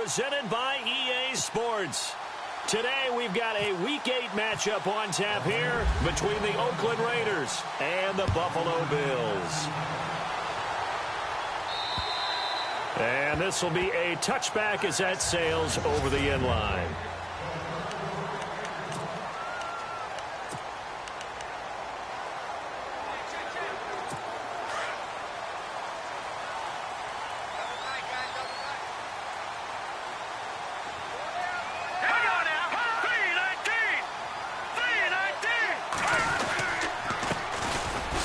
presented by EA Sports. Today we've got a Week 8 matchup on tap here between the Oakland Raiders and the Buffalo Bills. And this will be a touchback as that sails over the end line.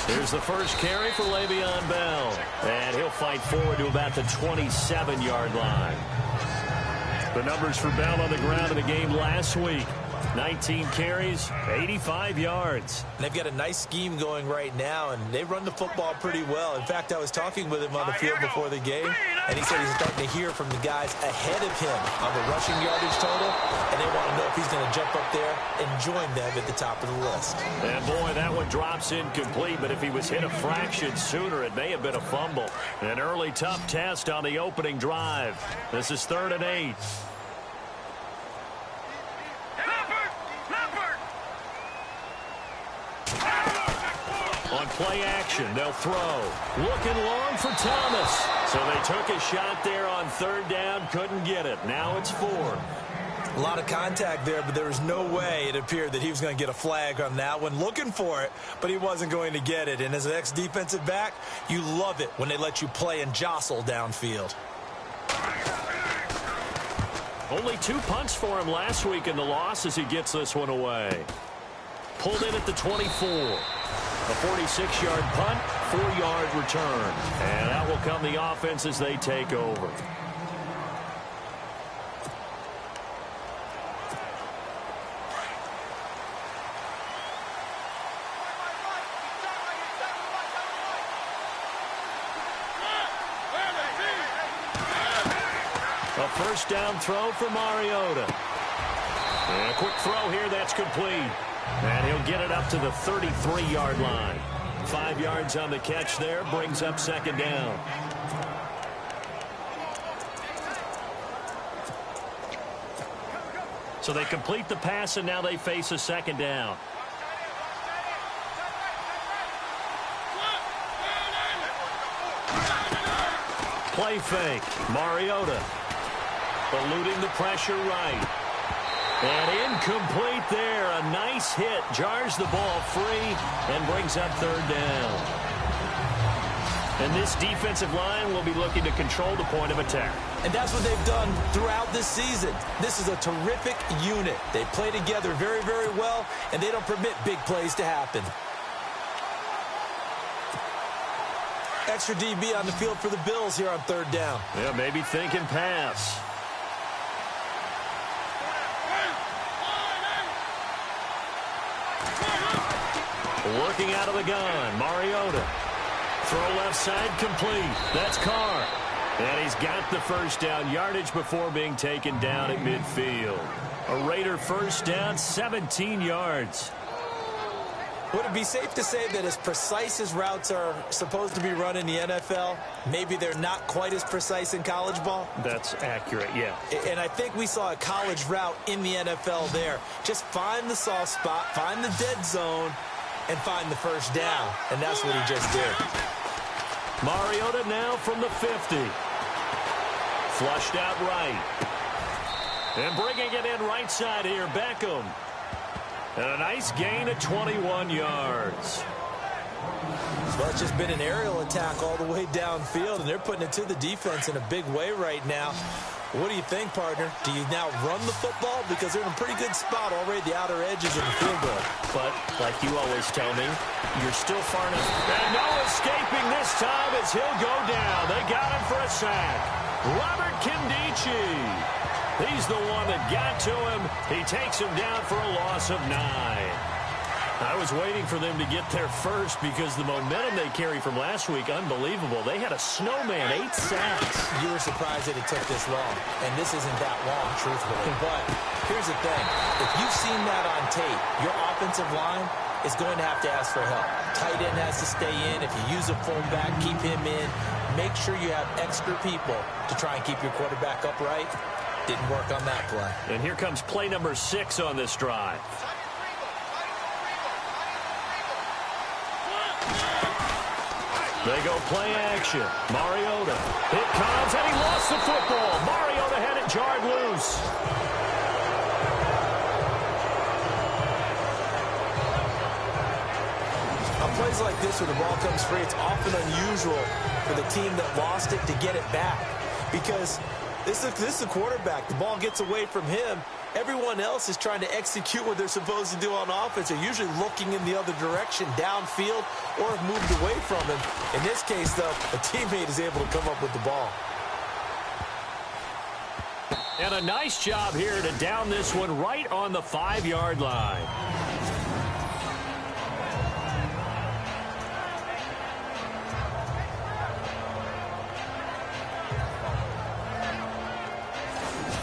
Here's the first carry for Le'Veon Bell. And he'll fight forward to about the 27-yard line. The numbers for Bell on the ground in the game last week. 19 carries, 85 yards. They've got a nice scheme going right now, and they run the football pretty well. In fact, I was talking with him on the field before the game, and he said he's starting to hear from the guys ahead of him on the rushing yardage total, and they want to know if he's going to jump up there and join them at the top of the list. And boy, that one drops incomplete, but if he was hit a fraction sooner, it may have been a fumble. An early tough test on the opening drive. This is 3rd and 8. On play action, they'll throw. Looking long for Thomas. So they took a shot there on 3rd down, couldn't get it. Now it's 4. A lot of contact there, but there was no way it appeared that he was going to get a flag on that one. Looking for it, but he wasn't going to get it. And as an ex-defensive back, you love it when they let you play and jostle downfield. Only 2 punts for him last week in the loss as he gets this one away. Pulled in at the 24. A 46-yard punt, 4-yard return. And that will come the offense as they take over. A first down throw for Mariota. And a quick throw here that's complete. And he'll get it up to the 33-yard line. 5 yards on the catch there, brings up 2nd down. So they complete the pass, and now they face a 2nd down. Play fake. Mariota eluding the pressure right. And incomplete there. A nice hit. Jars the ball free and brings up 3rd down. And this defensive line will be looking to control the point of attack. And that's what they've done throughout this season. This is a terrific unit. They play together very, very well, and they don't permit big plays to happen. Extra DB on the field for the Bills here on 3rd down. Yeah, maybe thinking pass. Working out of the gun, Mariota. Throw left side complete. That's Carr. And he's got the first down yardage before being taken down at midfield. A Raider first down, 17 yards. Would it be safe to say that as precise as routes are supposed to be run in the NFL, maybe they're not quite as precise in college ball? That's accurate, yeah. And I think we saw a college route in the NFL there. Just find the soft spot, find the dead zone, and find the first down. And that's what he just did. Mariota now from the 50. Flushed out right. And bringing it in right side here, Beckham. And a nice gain of 21 yards. Well, it's just been an aerial attack all the way downfield, and they're putting it to the defense in a big way right now. What do you think, partner? Do you now run the football? Because they're in a pretty good spot already at the outer edges of the field goal. But, like you always tell me, you're still far enough. And no escaping this time as he'll go down. They got him for a sack. Robert Kindici. He's the one that got to him. He takes him down for a loss of 9. I was waiting for them to get there first because the momentum they carry from last week, unbelievable. They had a snowman, 8 sacks. You were surprised that it took this long, and this isn't that long, truthfully. But here's the thing. If you've seen that on tape, your offensive line is going to have to ask for help. Tight end has to stay in. If you use a fullback, keep him in. Make sure you have extra people to try and keep your quarterback upright. Didn't work on that play. And here comes play number 6 on this drive. They go play action. Mariota. It comes, and he lost the football. Mariota had it jarred loose. On plays like this where the ball comes free, it's often unusual for the team that lost it to get it back. Because this is the quarterback. The ball gets away from him. Everyone else is trying to execute what they're supposed to do on offense. They're usually looking in the other direction, downfield, or have moved away from him. In this case, though, a teammate is able to come up with the ball. And a nice job here to down this one right on the 5-yard line.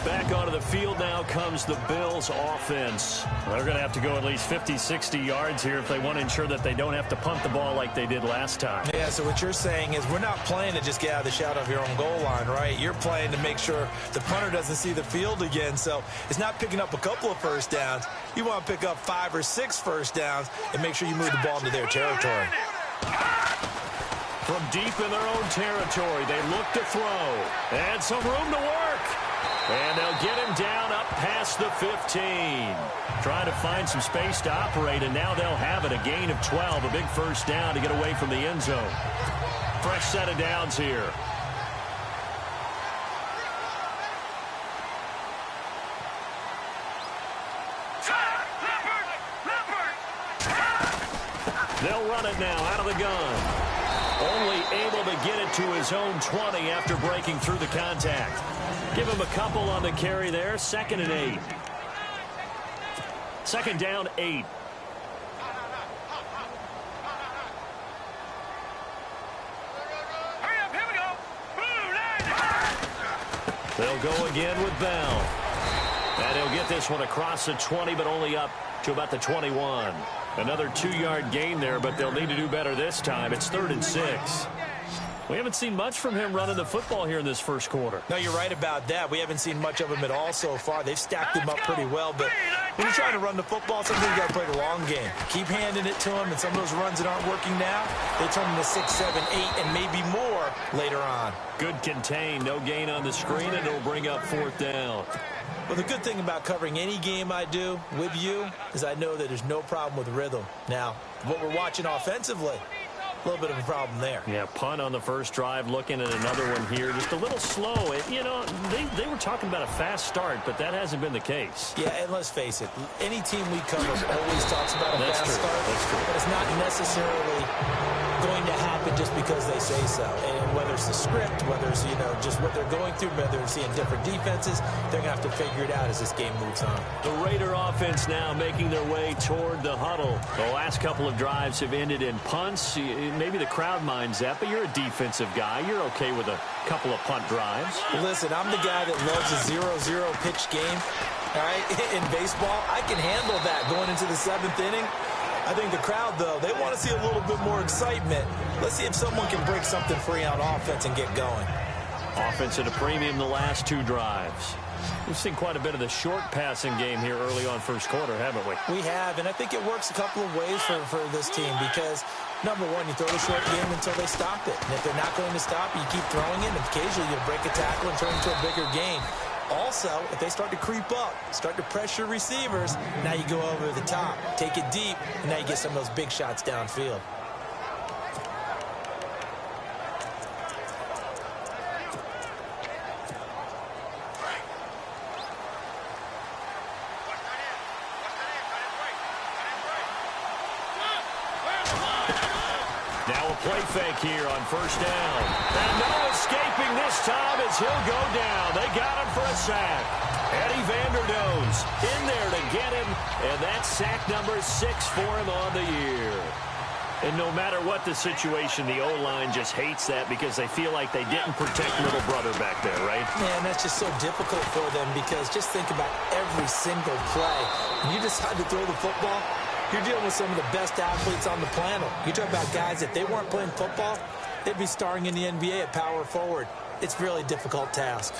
Back onto the field now comes the Bills offense. They're going to have to go at least 50, 60 yards here if they want to ensure that they don't have to punt the ball like they did last time. Yeah, so what you're saying is we're not playing to just get out of the shadow of your own goal line, right? You're playing to make sure the punter doesn't see the field again. So it's not picking up a couple of first downs. You want to pick up 5 or 6 first downs and make sure you move the ball into their territory. From deep in their own territory, they look to throw. And some room to work. And they'll get him down up past the 15. Trying to find some space to operate, and now they'll have it. A gain of 12, a big first down to get away from the end zone. Fresh set of downs here. They'll run it now out of the gun. Only able to get it to his own 20 after breaking through the contact. Give him a couple on the carry there. 2nd and 8. 2nd down, 8. Hurry up, here we go. They'll go again with Bell. And he'll get this one across the 20, but only up to about the 21. Another 2-yard gain there, but they'll need to do better this time. It's 3rd and 6. We haven't seen much from him running the football here in this first quarter. No, you're right about that. We haven't seen much of him at all so far. They've stacked him up pretty well, but when you're trying to run the football, sometimes you got to play the long game. Keep handing it to him, and some of those runs that aren't working now, they turn into 6, 7, 8, and maybe more later on. Good contain, no gain on the screen, and it'll bring up 4th down. Well, the good thing about covering any game I do with you is I know that there's no problem with rhythm. Now, what we're watching offensively, a little bit of a problem there. Yeah, punt on the first drive, looking at another one here. Just a little slow. You know, they were talking about a fast start, but that hasn't been the case. Yeah, and let's face it, any team we cover always talks about a fast start. That's true. But it's not necessarily going to happen just because they say so. And whether it's the script, whether it's, you know, just what they're going through, whether they're seeing different defenses, they're going to have to figure it out as this game moves on. The Raider offense now making their way toward the huddle. The last couple of drives have ended in punts. Maybe the crowd minds that, but you're a defensive guy. You're okay with a couple of punt drives. Listen, I'm the guy that loves a 0-0 pitch game. All right, in baseball, I can handle that going into the 7th inning. I think the crowd, though, they want to see a little bit more excitement. Let's see if someone can break something free on offense and get going. Offense at a premium the last 2 drives. We've seen quite a bit of the short passing game here early on first quarter, haven't we? We have, and I think it works a couple of ways for this team because, number one, you throw the short game until they stop it. And if they're not going to stop it, you keep throwing it, and occasionally you'll break a tackle and turn it into a bigger game. Also, if they start to creep up, start to pressure receivers, now you go over the top, take it deep, and now you get some of those big shots downfield. Now a play fake here on first down. And no escaping this time as he'll go down. They got him for a sack. Eddie Vanderdoes in there to get him. And that's sack number 6 for him on the year. And no matter what the situation, the O-line just hates that because they feel like they didn't protect little brother back there, right? Man, that's just so difficult for them because just think about every single play. When you decide to throw the football, you're dealing with some of the best athletes on the planet. You talk about guys, if they weren't playing football, they'd be starring in the NBA at power forward. It's a really difficult task.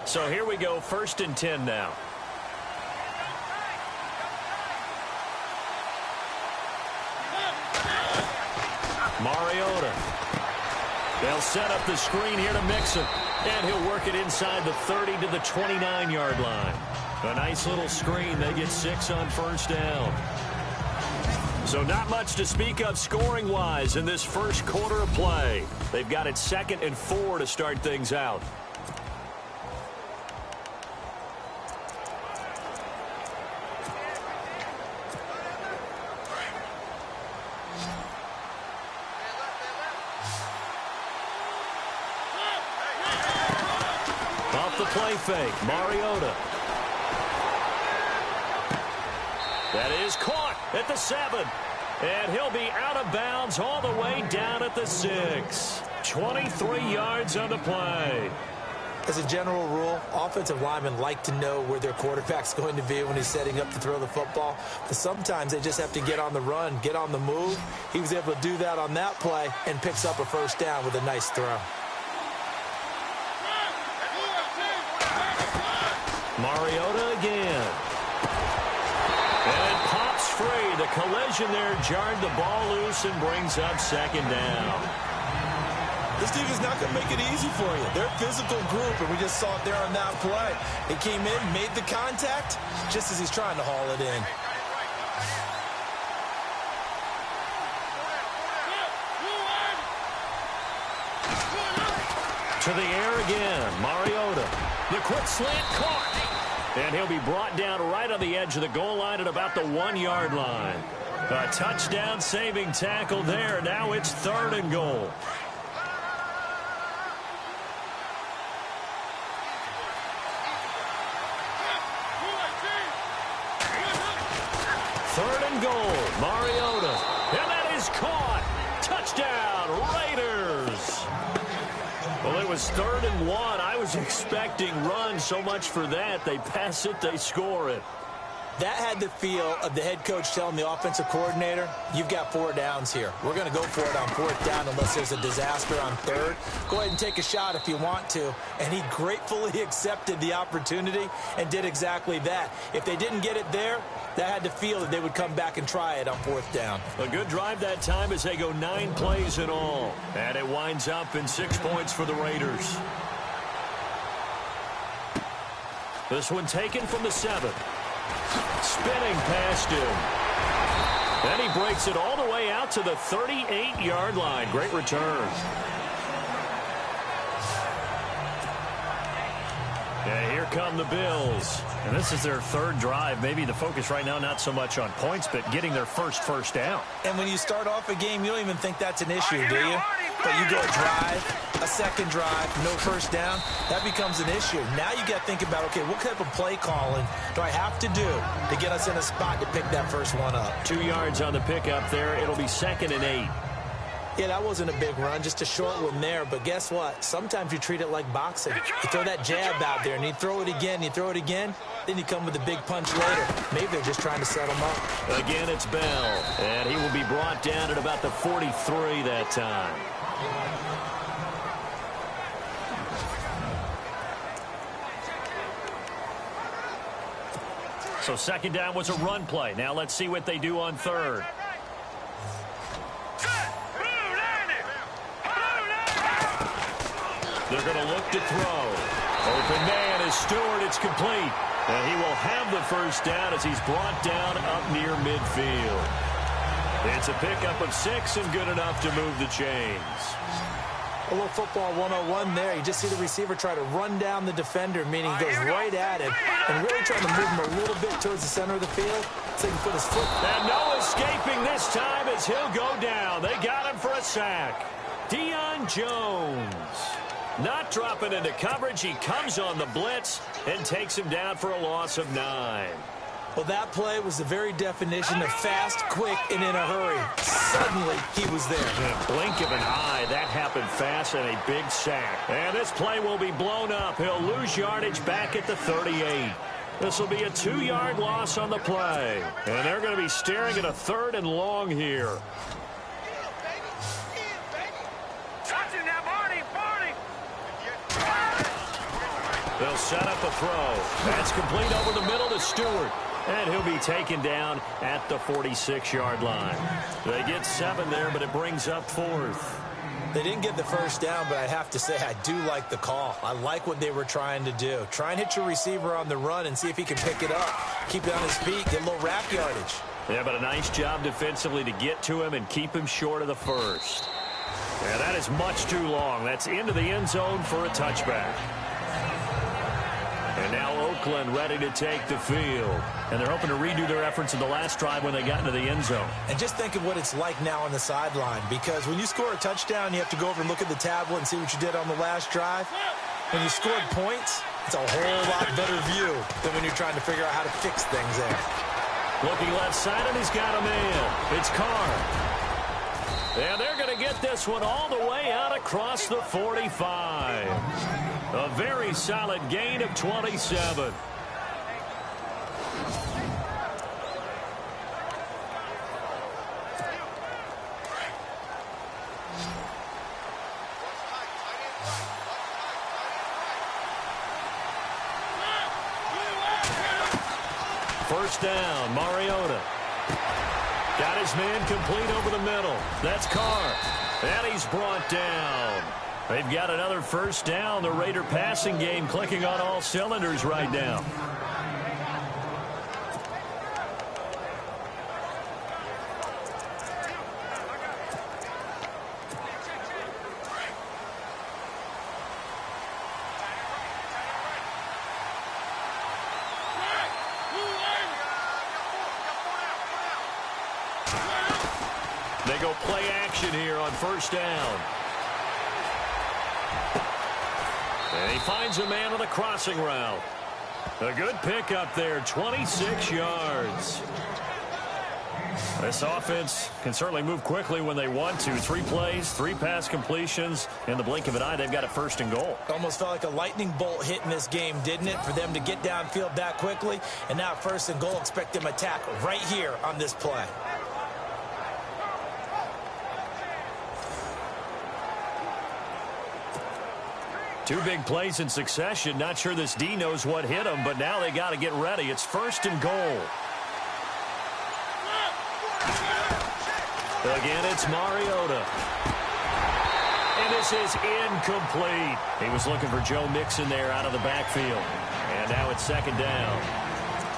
So here we go, 1st and 10 now. Mariota. They'll set up the screen here to Mixon. And he'll work it inside the 30 to the 29-yard line. A nice little screen. They get 6 on 1st down. So not much to speak of scoring-wise in this first quarter of play. They've got it 2nd and 4 to start things out. Off the play fake, Mariota. That is caught at the 7. And he'll be out of bounds all the way down at the 6. 23 yards on the play. As a general rule, offensive linemen like to know where their quarterback's going to be when he's setting up to throw the football. But sometimes they just have to get on the run, get on the move. He was able to do that on that play and picks up a 1st down with a nice throw. Mariota again. And it pops free. The collision there jarred the ball loose and brings up 2nd down. This team is not going to make it easy for you. They're a physical group, and we just saw it there on that play. He came in, made the contact, just as he's trying to haul it in. To the air again, Mariota. The quick slant caught. And he'll be brought down right on the edge of the goal line at about the 1-yard line. A touchdown saving tackle there. Now it's 3rd and goal. Third and goal, Mariota. And that is caught. Touchdown, Raiders. Well, it was 3rd and 1. I was expecting run. So much for that. They pass it, they score it. That had the feel of the head coach telling the offensive coordinator, you've got 4 downs here. We're going to go for it on 4th down unless there's a disaster on 3rd. Go ahead and take a shot if you want to. And he gratefully accepted the opportunity and did exactly that. If they didn't get it there, that had the feel that they would come back and try it on 4th down. A good drive that time as they go 9 plays in all. And it winds up in 6 points for the Raiders. This one taken from the 7. Spinning past him. Then he breaks it all the way out to the 38-yard line. Great return. Yeah, here come the Bills. And this is their 3rd drive. Maybe the focus right now not so much on points, but getting their first down. And when you start off a game, you don't even think that's an issue, do you? But you go a drive, a 2nd drive, no 1st down, that becomes an issue. Now you got to think about, okay, what type of play calling do I have to do to get us in a spot to pick that first one up? 2 yards on the pickup there. It'll be 2nd and 8. Yeah, that wasn't a big run, just a short one there. But guess what? Sometimes you treat it like boxing. You throw that jab out there, and you throw it again, then you come with a big punch later. Maybe they're just trying to set him up. Again, it's Bell, and he will be brought down at about the 43 that time. So 2nd down was a run play. Now let's see what they do on 3rd. They're going to look to throw. Open man is Stewart. It's complete. And he will have the 1st down as he's brought down up near midfield. It's a pickup of 6 and good enough to move the chains. A little football 101 there. You just see the receiver try to run down the defender, meaning he goes right at him and really trying to move him a little bit towards the center of the field so he can put his foot. And no escaping this time as he'll go down. They got him for a sack. Deion Jones. Not dropping into coverage. He comes on the blitz and takes him down for a loss of 9. Well, that play was the very definition of fast, quick, and in a hurry. Suddenly, he was there. In a blink of an eye, that happened fast and a big sack. And this play will be blown up. He'll lose yardage back at the 38. This will be a 2-yard loss on the play. And they're going to be staring at a 3rd and long here. They'll set up a throw. That's complete over the middle to Stewart. And he'll be taken down at the 46-yard line. They get 7 there, but it brings up 4th. They didn't get the first down, but I have to say I do like the call. I like what they were trying to do. Try and hit your receiver on the run and see if he can pick it up. Keep it on his feet, get a little wrap yardage. Yeah, but a nice job defensively to get to him and keep him short of the first. Yeah, that is much too long. That's into the end zone for a touchback. And now Oakland ready to take the field. And they're hoping to redo their efforts in the last drive when they got into the end zone. And just think of what it's like now on the sideline, because when you score a touchdown, you have to go over and look at the tablet and see what you did on the last drive. When you scored points, it's a whole lot better view than when you're trying to figure out how to fix things there. Looking left side, and he's got a man. It's Carr. And they're going to get this one all the way out across the 45. A very solid gain of 27. First down, Mariota. Got his man complete over the middle. That's Carr. And he's brought down. They've got another first down. The Raider passing game clicking on all cylinders right now. They go play action here on first down. And he finds a man on the crossing route. A good pickup there, 26 yards. This offense can certainly move quickly when they want to. 3 plays, 3 pass completions. In the blink of an eye, they've got a first and goal. Almost felt like a lightning bolt hit in this game, didn't it? For them to get downfield that quickly. And now first and goal, expect them to attack right here on this play. Two big plays in succession. Not sure this D knows what hit him, but now they got to get ready. It's first and goal. Again, it's Mariota. And this is incomplete. He was looking for Joe Mixon there out of the backfield. And now it's second down.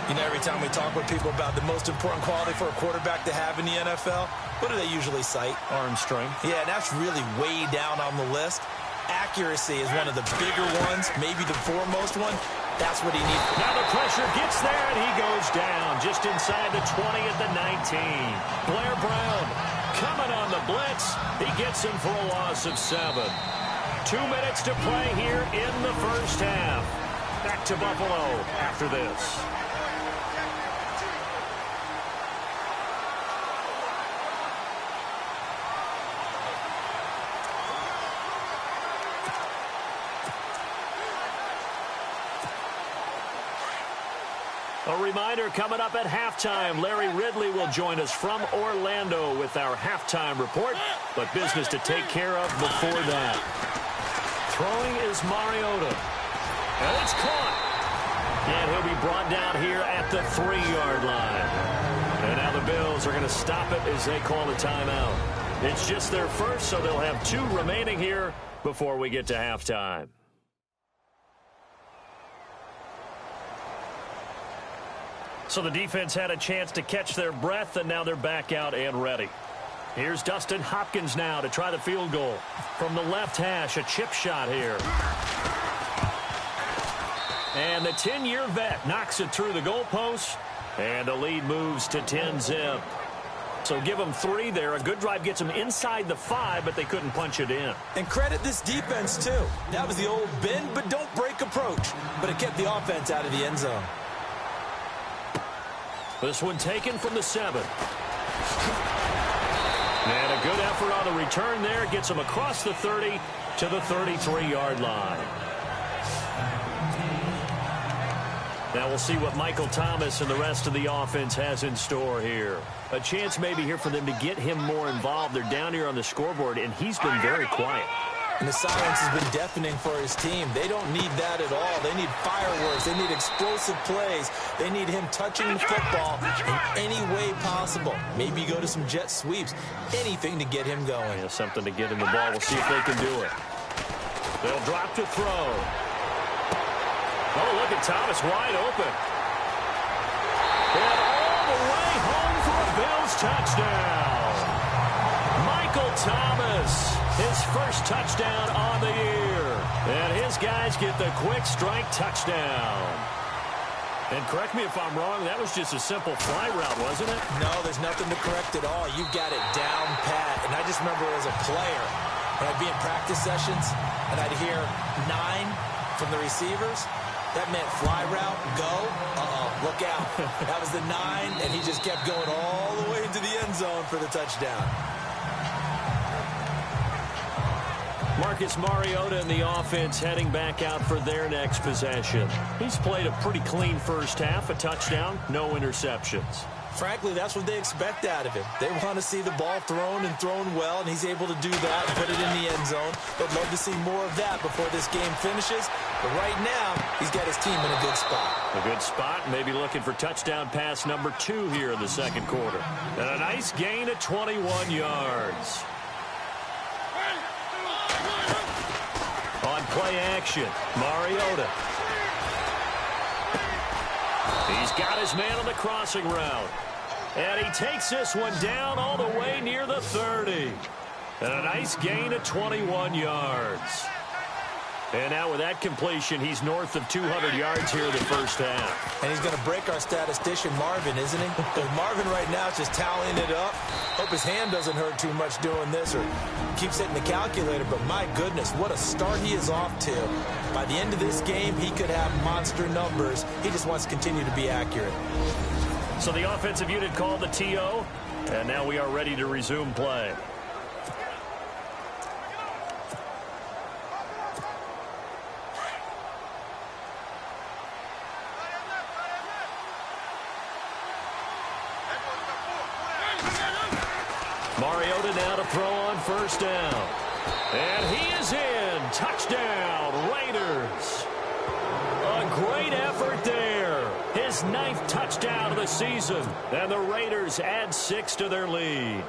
You know, every time we talk with people about the most important quality for a quarterback to have in the NFL, what do they usually cite? Arm strength. Yeah, and that's really way down on the list. Accuracy is one of the bigger ones, maybe the foremost one. That's what he needs. Now the pressure gets there, and he goes down just inside the 20 at the 19. Blair Brown coming on the blitz. He gets him for a loss of 7. 2 minutes to play here in the first half. Back to Buffalo after this. A reminder, coming up at halftime, Larry Ridley will join us from Orlando with our halftime report, but business to take care of before that. Throwing is Mariota. And it's caught. And he'll be brought down here at the 3-yard line. And now the Bills are going to stop it as they call the timeout. It's just their first, so they'll have 2 remaining here before we get to halftime. So the defense had a chance to catch their breath, and now they're back out and ready. Here's Dustin Hopkins now to try the field goal. From the left hash, a chip shot here. And the 10-year vet knocks it through the goalpost, and the lead moves to 10-zip. So give them 3 there. A good drive gets them inside the 5, but they couldn't punch it in. And credit this defense, too. That was the old bend but don't break approach, but it kept the offense out of the end zone. This one taken from the 7. And a good effort on the return there. Gets him across the 30 to the 33-yard line. Now we'll see what Michael Thomas and the rest of the offense has in store here. A chance maybe here for them to get him more involved. They're down here on the scoreboard, and he's been very quiet. And the silence has been deafening for his team. They don't need that at all. They need fireworks. They need explosive plays. They need him touching the football in any way possible. Maybe go to some jet sweeps. Anything to get him going. Yeah, something to get him the ball. We'll see if they can do it. They'll drop to throw. Oh, look at Thomas wide open. And all the way home for a Bills touchdown. Michael Thomas, his first touchdown on the year. And his guys get the quick strike touchdown. And correct me if I'm wrong, that was just a simple fly route, wasn't it? No, there's nothing to correct at all. You've got it down pat. And I just remember as a player, when I'd be in practice sessions, and I'd hear 9 from the receivers. That meant fly route, go, look out. That was the 9, and he just kept going all the way into the end zone for the touchdown. Marcus Mariota and the offense heading back out for their next possession. He's played a pretty clean first half, a touchdown, no interceptions. Frankly, that's what they expect out of him. They want to see the ball thrown and thrown well, and he's able to do that and put it in the end zone. They'd love to see more of that before this game finishes. But right now, he's got his team in a good spot. A good spot, maybe looking for touchdown pass number 2 here in the second quarter. And a nice gain of 21 yards. On play action, Mariota. He's got his man on the crossing route. And he takes this one down all the way near the 30. And a nice gain of 21 yards. And now with that completion, he's north of 200 yards here in the first half. And he's going to break our statistician, Marvin, isn't he? Because Marvin right now is just tallying it up. Hope his hand doesn't hurt too much doing this or keeps hitting the calculator. But my goodness, what a start he is off to. By the end of this game, he could have monster numbers. He just wants to continue to be accurate. So the offensive unit called the TO, and now we are ready to resume play. Mariota now to throw on first down. And he is in. Touchdown, Raiders. A great effort there. His 9th touchdown of the season. And the Raiders add 6 to their lead.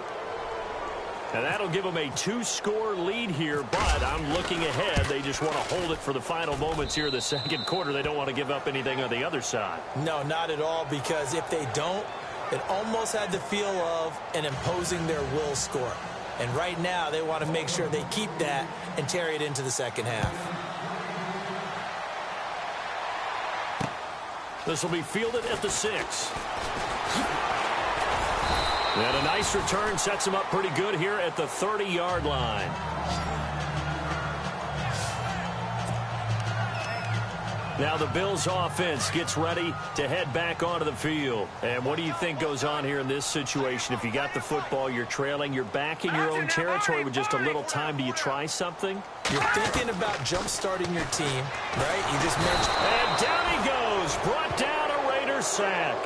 And that'll give them a 2-score lead here, but I'm looking ahead. They just want to hold it for the final moments here in the second quarter. They don't want to give up anything on the other side. No, not at all, because if they don't, it almost had the feel of an imposing their will score. And right now, they want to make sure they keep that and carry it into the second half. This will be fielded at the 6. And a nice return sets him up pretty good here at the 30-yard line. Now the Bills offense gets ready to head back onto the field. And what do you think goes on here in this situation? If you got the football, you're trailing, you're back in your own territory with just a little time. Do you try something? You're thinking about jump-starting your team, right? You just mentioned. And down he goes. Brought down a Raiders sack.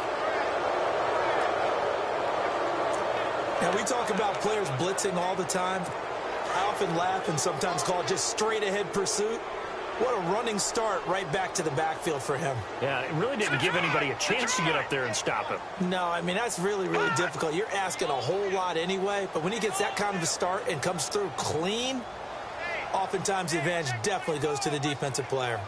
Now, we talk about players blitzing all the time. I often laugh and sometimes call it just straight-ahead pursuit. What a running start right back to the backfield for him. Yeah, it really didn't give anybody a chance to get up there and stop him. No, I mean, that's really, really difficult. You're asking a whole lot anyway, but when he gets that kind of a start and comes through clean, oftentimes the advantage definitely goes to the defensive player.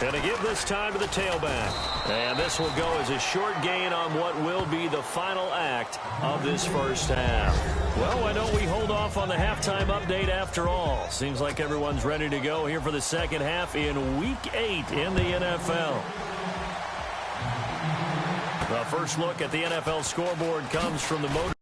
And to give this time to the tailback. And this will go as a short gain on what will be the final act of this first half. Well, why don't we hold off on the halftime update after all? Seems like everyone's ready to go here for the second half in Week 8 in the NFL. The first look at the NFL scoreboard comes from the Motor